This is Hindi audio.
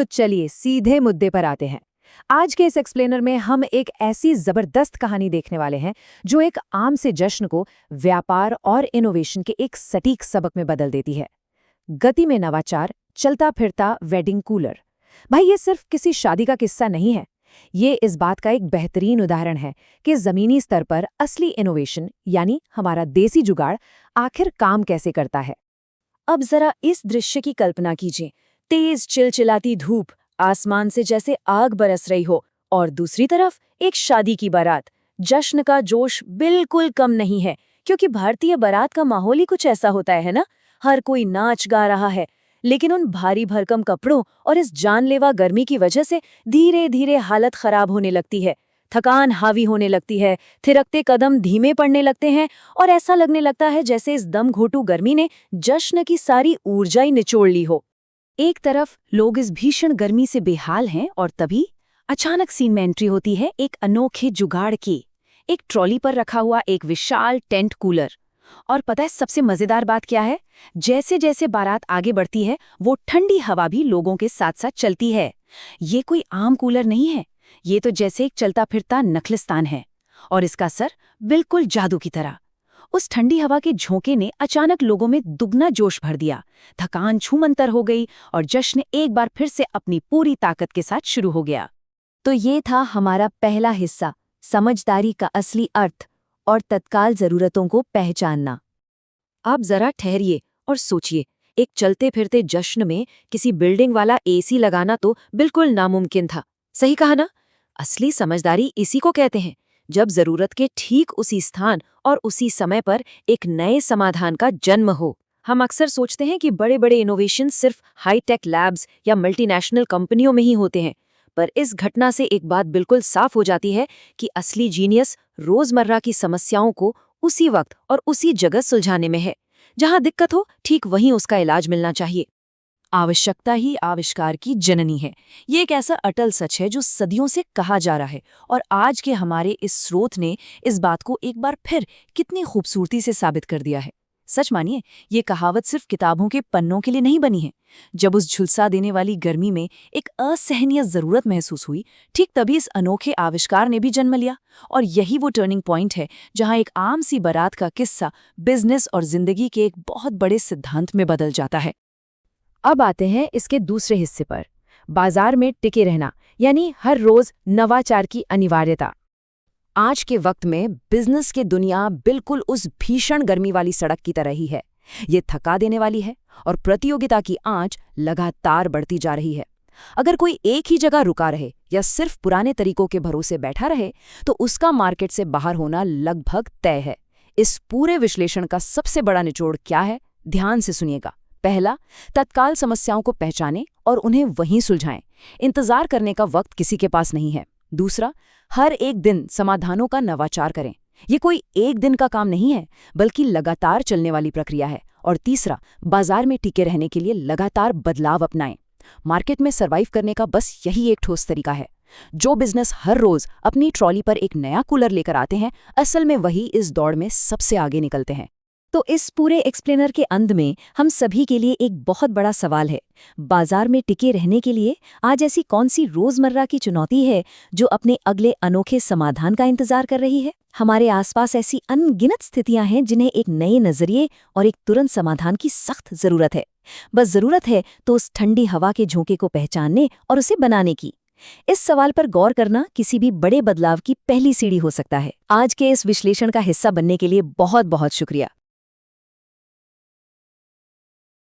तो चलिए सीधे मुद्दे पर आते हैं। आज के इस एक्सप्लेनर में हम एक ऐसी जबरदस्त कहानी देखने वाले हैं जो एक आम से जश्न को व्यापार और इनोवेशन के एक सटीक सबक में बदल देती है। गति में नवाचार, चलता फिरता वेडिंग कूलर। भाई, ये सिर्फ किसी शादी का किस्सा नहीं है। ये इस बात का एक बेहतरीन उदाहरण है कि जमीनी स्तर पर असली इनोवेशन यानी हमारा देसी जुगाड़ आखिर काम कैसे करता है। अब जरा इस दृश्य की कल्पना कीजिए। तेज चिलचिलाती धूप, आसमान से जैसे आग बरस रही हो, और दूसरी तरफ एक शादी की बारात। जश्न का जोश बिल्कुल कम नहीं है, क्योंकि भारतीय बारात का माहौल ही कुछ ऐसा होता है ना। हर कोई नाच गा रहा है, लेकिन उन भारी भरकम कपड़ों और इस जानलेवा गर्मी की वजह से धीरे धीरे हालत खराब होने लगती है। थकान हावी होने लगती है, थिरकते कदम धीमे पड़ने लगते हैं, और ऐसा लगने लगता है जैसे इस दम घोटू गर्मी ने जश्न की सारी ऊर्जा ही निचोड़ ली हो। एक तरफ लोग इस भीषण गर्मी से बेहाल हैं और तभी अचानक सीन में एंट्री होती है एक अनोखे जुगाड़ की। एक ट्रॉली पर रखा हुआ एक विशाल टेंट कूलर। और पता है सबसे मजेदार बात क्या है? जैसे जैसे बारात आगे बढ़ती है, वो ठंडी हवा भी लोगों के साथ साथ चलती है। ये कोई आम कूलर नहीं है, ये तो जैसे एक चलता फिरता नखलिस्तान है। और इसका असर बिल्कुल जादू की तरह। उस ठंडी हवा के झोंके ने अचानक लोगों में दुगना जोश भर दिया। थकान छूमंतर हो गई और जश्न एक बार फिर से अपनी पूरी ताकत के साथ शुरू हो गया। तो ये था हमारा पहला हिस्सा, समझदारी का असली अर्थ और तत्काल जरूरतों को पहचानना। अब जरा ठहरिए और सोचिए, एक चलते फिरते जश्न में किसी बिल्डिंग वाला एसी लगाना तो बिल्कुल नामुमकिन था। सही कहा ना? असली समझदारी इसी को कहते हैं, जब जरूरत के ठीक उसी स्थान और उसी समय पर एक नए समाधान का जन्म हो। हम अक्सर सोचते हैं कि बड़े बड़े इनोवेशन सिर्फ हाईटेक लैब्स या मल्टीनेशनल कंपनियों में ही होते हैं, पर इस घटना से एक बात बिल्कुल साफ हो जाती है कि असली जीनियस रोजमर्रा की समस्याओं को उसी वक्त और उसी जगह सुलझाने में है। जहां दिक्कत हो, ठीक वहीं उसका इलाज मिलना चाहिए। आवश्यकता ही आविष्कार की जननी है। ये एक ऐसा अटल सच है जो सदियों से कहा जा रहा है, और आज के हमारे इस स्रोत ने इस बात को एक बार फिर कितनी खूबसूरती से साबित कर दिया है। सच मानिए, ये कहावत सिर्फ किताबों के पन्नों के लिए नहीं बनी है। जब उस झुलसा देने वाली गर्मी में एक असहनीय जरूरत महसूस हुई, ठीक तभी इस अनोखे आविष्कार ने भी जन्म लिया। और यही वो टर्निंग पॉइंट है जहां एक आम सी बारात का किस्सा बिजनेस और जिंदगी के एक बहुत बड़े सिद्धांत में बदल जाता है। अब आते हैं इसके दूसरे हिस्से पर, बाजार में टिके रहना यानी हर रोज नवाचार की अनिवार्यता। आज के वक्त में बिजनेस की दुनिया बिल्कुल उस भीषण गर्मी वाली सड़क की तरह ही है। ये थका देने वाली है और प्रतियोगिता की आंच लगातार बढ़ती जा रही है। अगर कोई एक ही जगह रुका रहे या सिर्फ पुराने तरीकों के भरोसे बैठा रहे, तो उसका मार्केट से बाहर होना लगभग तय है। इस पूरे विश्लेषण का सबसे बड़ा निचोड़ क्या है? ध्यान से सुनिएगा। पहला, तत्काल समस्याओं को पहचानें और उन्हें वहीं सुलझाएं। इंतजार करने का वक्त किसी के पास नहीं है। दूसरा, हर एक दिन समाधानों का नवाचार करें। ये कोई एक दिन का काम नहीं है, बल्कि लगातार चलने वाली प्रक्रिया है। और तीसरा, बाजार में टिके रहने के लिए लगातार बदलाव अपनाएं। मार्केट में सर्वाइव करने का बस यही एक ठोस तरीका है। जो बिजनेस हर रोज अपनी ट्रॉली पर एक नया कूलर लेकर आते हैं, असल में वही इस दौड़ में सबसे आगे निकलते हैं। तो इस पूरे एक्सप्लेनर के अंत में हम सभी के लिए एक बहुत बड़ा सवाल है। बाजार में टिके रहने के लिए आज ऐसी कौन सी रोजमर्रा की चुनौती है जो अपने अगले अनोखे समाधान का इंतजार कर रही है? हमारे आसपास ऐसी अनगिनत स्थितियां हैं जिन्हें एक नए नजरिए और एक तुरंत समाधान की सख्त जरूरत है। बस जरूरत है तो उस ठंडी हवा के झोंके को पहचानने और उसे बनाने की। इस सवाल पर गौर करना किसी भी बड़े बदलाव की पहली सीढ़ी हो सकता है। आज के इस विश्लेषण का हिस्सा बनने के लिए बहुत बहुत शुक्रिया।